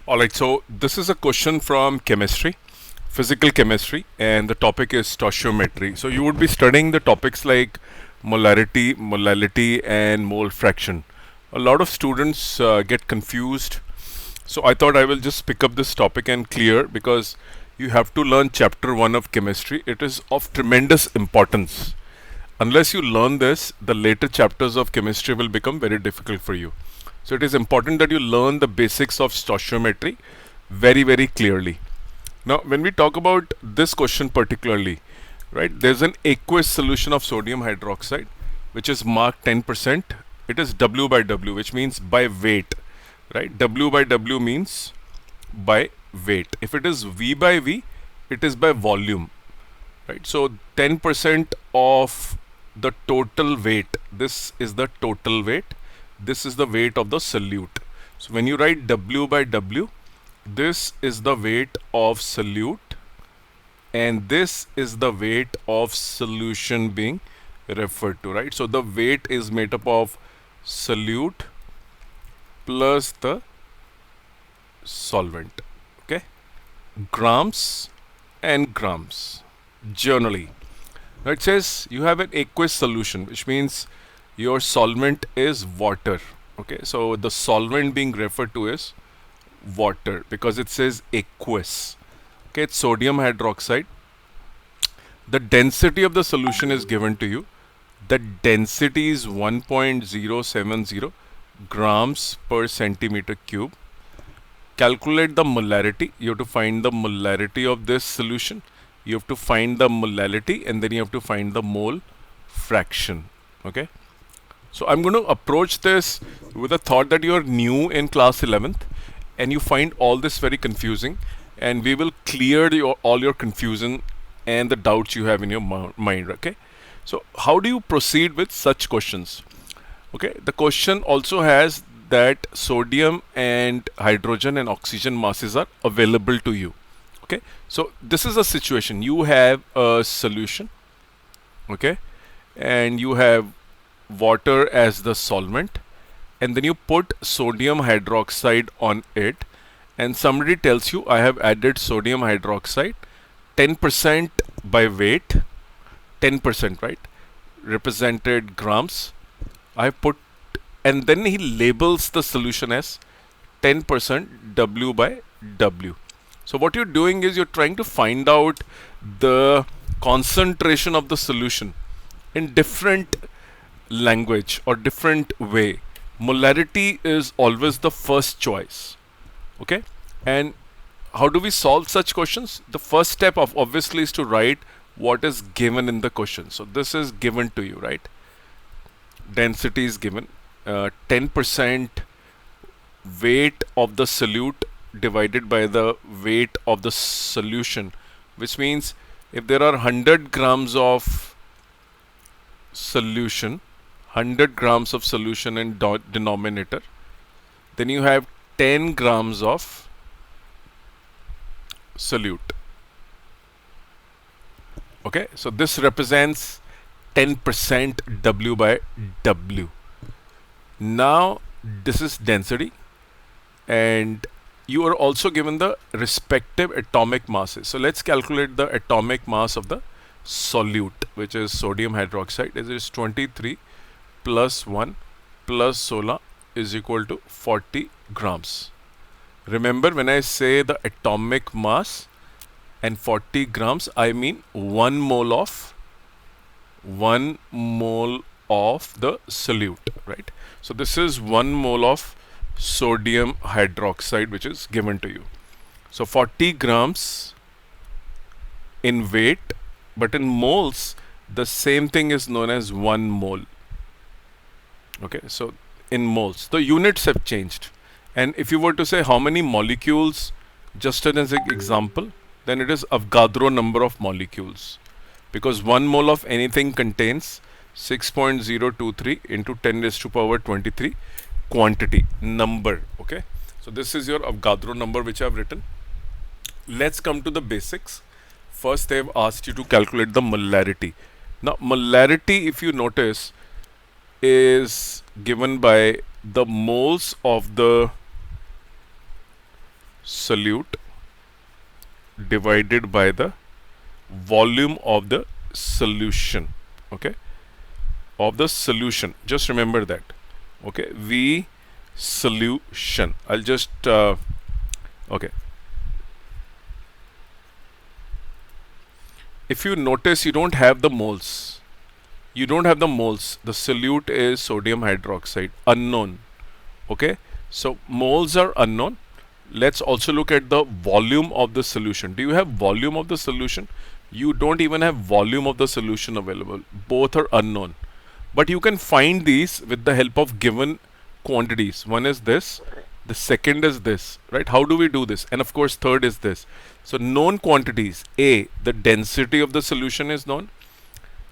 Alright, so this is a question from chemistry, physical chemistry, and the topic is stoichiometry. So you would be studying the topics like molarity, molality, and mole fraction. A lot of students get confused, so I thought I will just pick up this topic and clear because you have to learn chapter 1 of chemistry. It is of tremendous importance. Unless you learn this, the later chapters of chemistry will become very difficult for you. So it is important that you learn the basics of stoichiometry very clearly. Now, when we talk about this question particularly, right, there's an aqueous solution of sodium hydroxide which is marked 10%. It is W by W, which means by weight, right? W by W means by weight. If it is V by V, it is by volume, right? So 10% of the total weight, this is the total weight, this is the weight of the solute. So when you write W by W, this is the weight of solute and this is the weight of solution being referred to, right? So the weight is made up of solute plus the solvent, okay? Grams and grams generally. Now it says you have an aqueous solution, which means your solvent is water, okay? So the solvent being referred to is water because it says aqueous, okay? It's sodium hydroxide. The density of the solution is given to you. The density is 1.070 grams per centimeter cube. Calculate the molarity. You have to find the molarity of this solution. You have to find the molality and then you have to find the mole fraction, okay? So I'm going to approach this with a thought that you're new in class 11th and you find all this very confusing, and we will clear all your confusion and the doubts you have in your mind, okay? So how do you proceed with such questions? Okay, the question also has that sodium and hydrogen and oxygen masses are available to you. Okay, so this is a situation. You have a solution, okay, and you have water as the solvent, and then you put sodium hydroxide on it, and somebody tells you I have added sodium hydroxide 10% by weight, 10%, right, represented grams. I put, and then he labels the solution as 10% W by W. So what you're doing is you're trying to find out the concentration of the solution in different language or different way. Molarity is always the first choice, okay? And how do we solve such questions? The first step of obviously is to write what is given in the question. So this is given to you, right? Density is given, 10% weight of the solute divided by the weight of the solution, which means if there are 100 grams of solution, 100 grams of solution in denominator, then you have 10 grams of solute, okay? So this represents 10% W by W. Now this is density, and you are also given the respective atomic masses. So let's calculate the atomic mass of the solute, which is sodium hydroxide. It is 23 plus 1 plus 16 is equal to 40 grams. Remember, when I say the atomic mass and 40 grams, I mean 1 mole of the solute, right? So this is 1 mole of sodium hydroxide which is given to you. So 40 grams in weight, but in moles the same thing is known as 1 mole, okay? So in moles the units have changed, and if you were to say how many molecules, just as an example, then it is Avogadro number of molecules, because 1 mole of anything contains 6.023 into 10 raised to power 23 quantity number, okay? So this is your Avogadro number which I have written. Let's come to the basics. First they have asked you to calculate the molarity. Now molarity, if you notice, is given by the moles of the solute divided by the volume of the solution. Okay, of the solution, just remember that. Okay, V solution. I'll just okay, if you notice, you don't have the moles. You don't have the moles. The solute is sodium hydroxide, unknown. Okay, so moles are unknown. Let's also look at the volume of the solution. Do you have volume of the solution? You don't even have volume of the solution available. Both are unknown. But you can find these with the help of given quantities. One is this, the second is this, right? How do we do this? And of course, third is this. So known quantities, A, the density of the solution is known.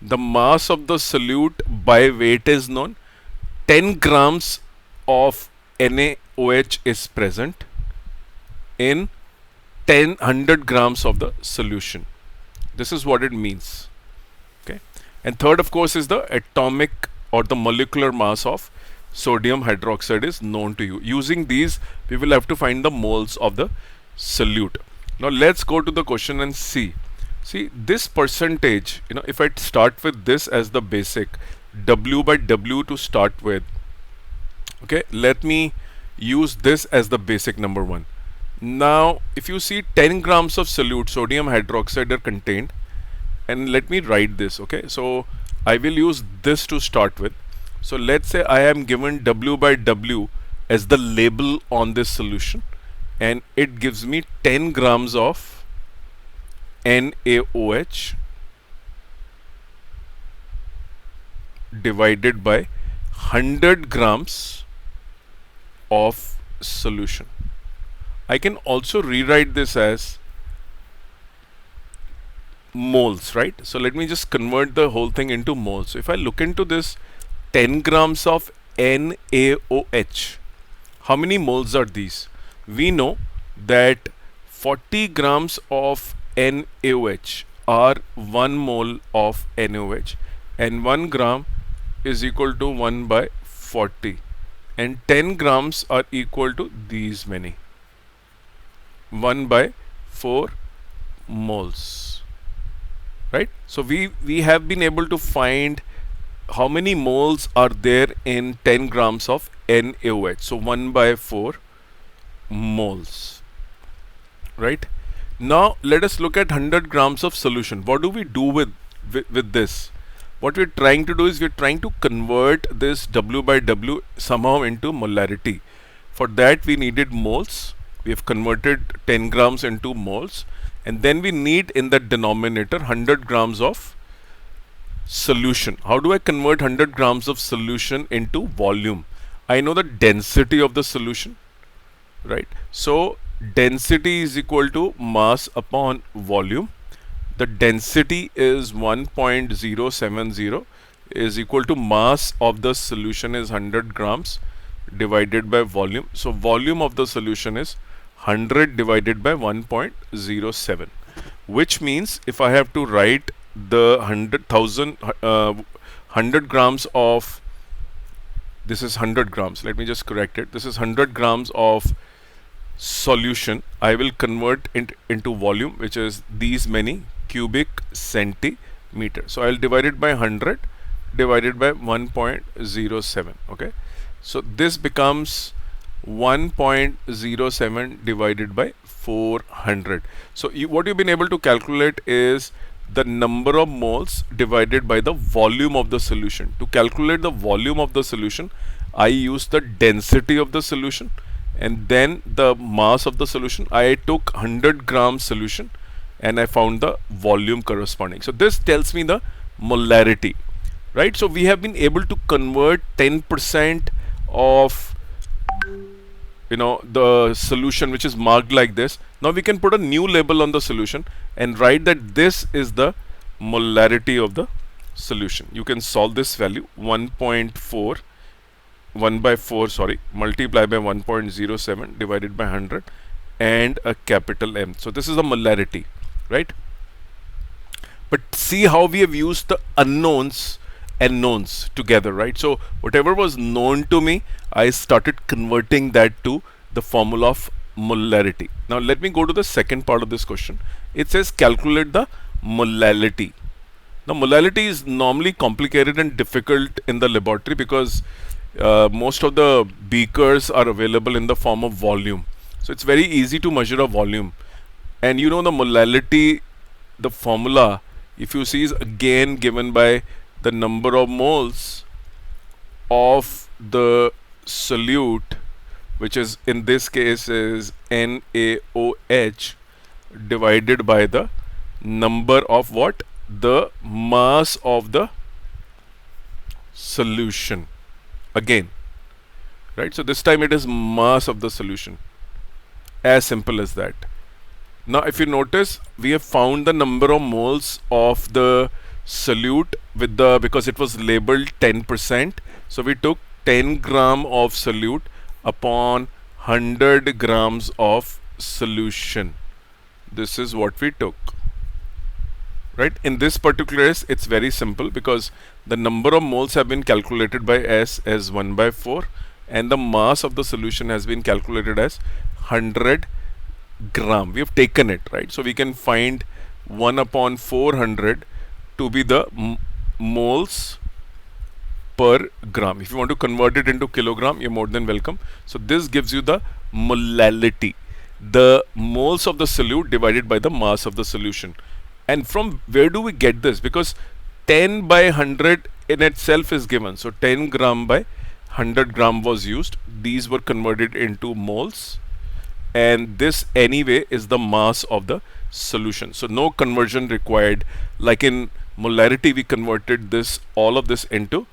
The mass of the solute by weight is known. 10 grams of NaOH is present in 100 grams of the solution. This is what it means. Okay, and third, of course, is the atomic or the molecular mass of sodium hydroxide is known to you. Using these, we will have to find the moles of the solute. Now let's go to the question and see. See this percentage, if I start with this as the basic, W by W to start with. Okay, let me use this as the basic number one. Now, if you see 10 grams of solute, sodium hydroxide are contained, and let me write this. Okay, so I will use this to start with. So let's say I am given W by W as the label on this solution, and it gives me 10 grams of NaOH divided by 100 grams of solution. I can also rewrite this as moles, right? So let me just convert the whole thing into moles. So if I look into this 10 grams of NaOH, how many moles are these? We know that 40 grams of NaOH are 1 mole of NaOH, and 1 gram is equal to 1 by 40, and 10 grams are equal to these many, 1 by 4 moles, right? So we have been able to find how many moles are there in 10 grams of NaOH. So 1 by 4 moles, right? Now let us look at 100 grams of solution. What do we do with this? What we're trying to do is we're trying to convert this W by W somehow into molarity. For that we needed moles. We have converted 10 grams into moles, and then we need in the denominator 100 grams of solution. How do I convert 100 grams of solution into volume? I know the density of the solution, right? So density is equal to mass upon volume. The density is 1.070 is equal to mass of the solution is 100 grams divided by volume. So volume of the solution is 100 divided by 1.07, which means if I have to write the 100 grams of, this is 100 grams, let me just correct it, this is 100 grams of solution, I will convert it into volume, which is these many cubic centimeter. So I'll divide it by 100 divided by 1.07. okay, so this becomes 1.07 divided by 400. So what you've been able to calculate is the number of moles divided by the volume of the solution. To calculate the volume of the solution, I use the density of the solution and then the mass of the solution. I took 100 grams solution and I found the volume corresponding. So this tells me the molarity, right? So we have been able to convert 10% of the solution, which is marked like this. Now we can put a new label on the solution and write that this is the molarity of the solution. You can solve this value 1 by 4 multiply by 1.07 divided by 100 and a capital M. So this is the molarity, right? But see how we have used the unknowns and knowns together, right? So whatever was known to me, I started converting that to the formula of molarity. Now let me go to the second part of this question. It says calculate the molality. Now molality is normally complicated and difficult in the laboratory because most of the beakers are available in the form of volume. So it's very easy to measure a volume. And you know the molality, the formula, if you see, is again given by the number of moles of the solute, which is in this case is NaOH, divided by the number of what? The mass of the solution. Again, right? So this time it is mass of the solution. As simple as that. Now if you notice, we have found the number of moles of the solute with the, because it was labeled 10%. So we took 10 gram of solute upon 100 grams of solution. This is what we took. Right? In this particular case, it's very simple because the number of moles have been calculated by S as 1 by 4 and the mass of the solution has been calculated as 100 gram. We have taken it, right? So we can find 1 upon 400 to be the moles per gram. If you want to convert it into kilogram, you're more than welcome. So this gives you the molality, the moles of the solute divided by the mass of the solution. And from where do we get this? Because 10 by 100 in itself is given. So 10 gram by 100 gram was used. These were converted into moles. And this anyway is the mass of the solution. So no conversion required. Like in molarity, we converted this, all of this into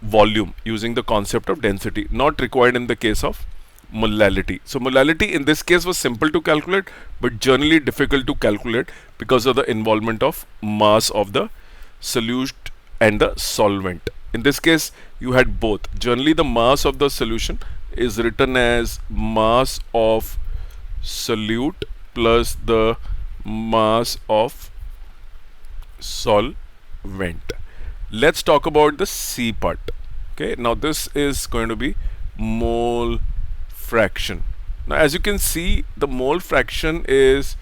volume using the concept of density. Not required in the case of molality. So molality in this case was simple to calculate, but generally difficult to calculate because of the involvement of mass of the solute and the solvent. In this case, you had both. Generally, the mass of the solution is written as mass of solute plus the mass of solvent. Let's talk about the C part. Okay, now this is going to be mole fraction. Now as you can see, the mole fraction is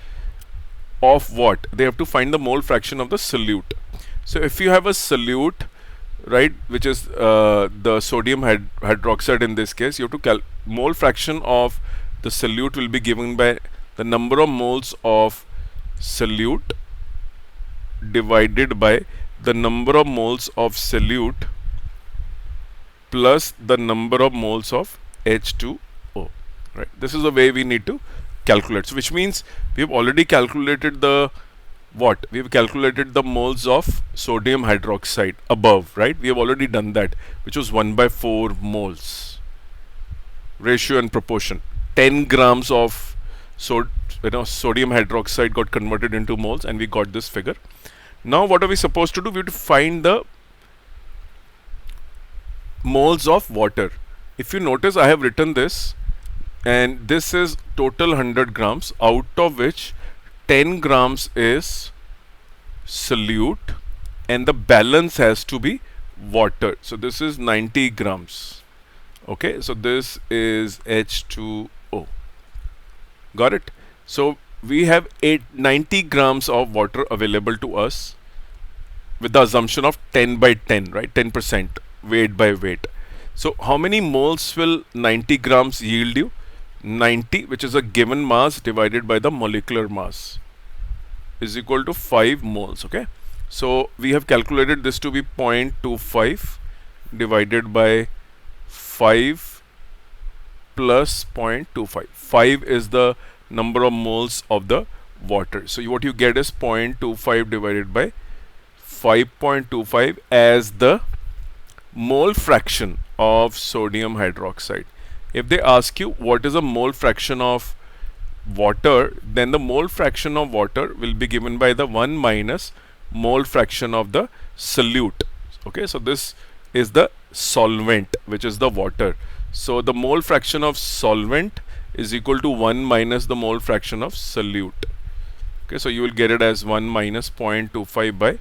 of what? They have to find the mole fraction of the solute. So if you have a solute, right, which is the sodium hydroxide in this case, you have to mole fraction of the solute will be given by the number of moles of solute divided by the number of moles of solute plus the number of moles of H2O. Right, this is the way we need to calculate. So which means we have already calculated the what? We have calculated the moles of sodium hydroxide above, right? We have already done that, which was 1 by 4 moles. Ratio and proportion. 10 grams of sodium hydroxide got converted into moles and we got this figure. Now what are we supposed to do? We have to find the moles of water. If you notice, I have written this, and this is total 100 grams, out of which 10 grams is solute and the balance has to be water. So this is 90 grams. Okay, so this is H2O. Got it? So we have 90 grams of water available to us with the assumption of 10 by 10, right? 10% weight by weight. So how many moles will 90 grams yield you? 90, which is a given mass, divided by the molecular mass, is equal to 5 moles. Okay, so we have calculated this to be 0.25 divided by 5 plus 0.25. 5 is the number of moles of the water. So what you get is 0.25 divided by 5.25 as the mole fraction of sodium hydroxide. If they ask you what is a mole fraction of water, then the mole fraction of water will be given by the 1 minus mole fraction of the solute. Okay, so this is the solvent, which is the water. So the mole fraction of solvent is equal to 1 minus the mole fraction of solute. Okay, so you will get it as 1 minus 0.25 by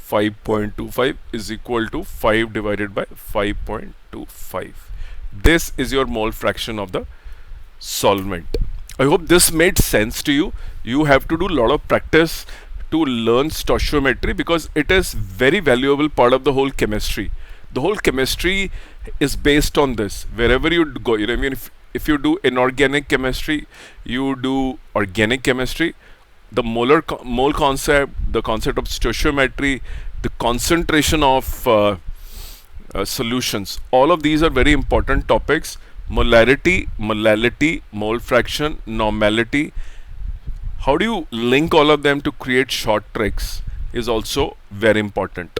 5.25 is equal to 5 divided by 5.25. This is your mole fraction of the solvent. I hope this made sense to you. You have to do a lot of practice to learn stoichiometry because it is very valuable part of the whole chemistry. The whole chemistry is based on this. Wherever you go, you know, I mean, if you do inorganic chemistry, you do organic chemistry, the mole concept, the concept of stoichiometry, the concentration of solutions, all of these are very important topics. Molarity, molality, mole fraction, normality. How do you link all of them to create short tricks is also very important.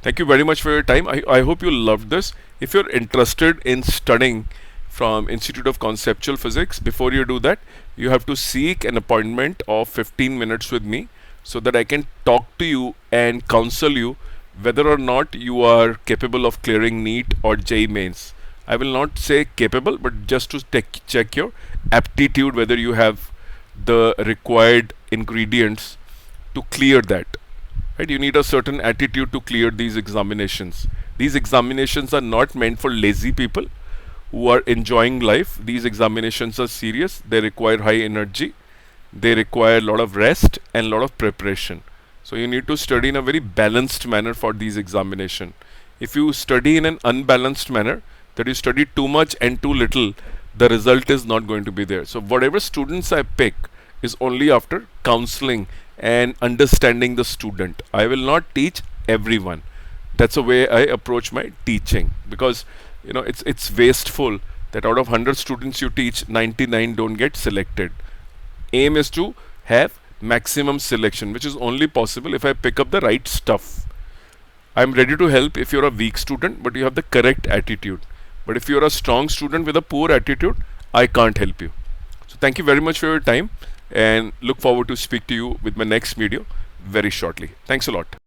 Thank you very much for your time. I hope you loved this. If you're interested in studying from Institute of Conceptual Physics, before you do that, you have to seek an appointment of 15 minutes with me so that I can talk to you and counsel you whether or not you are capable of clearing NEET or JEE mains. I will not say capable, but just to check your aptitude, whether you have the required ingredients to clear that. Right? You need a certain attitude to clear these examinations. These examinations are not meant for lazy people who are enjoying life. These examinations are serious. They require high energy. They require a lot of rest and a lot of preparation. So you need to study in a very balanced manner for these examinations. If you study in an unbalanced manner, that you study too much and too little, the result is not going to be there. So whatever students I pick is only after counseling and understanding the student. I will not teach everyone. That's the way I approach my teaching, because you know it's wasteful that out of 100 students you teach, 99 don't get selected. Aim is to have maximum selection, which is only possible if I pick up the right stuff. I'm ready to help if you're a weak student but you have the correct attitude. But if you're a strong student with a poor attitude, I can't help you. So thank you very much for your time and look forward to speak to you with my next video very shortly. Thanks a lot.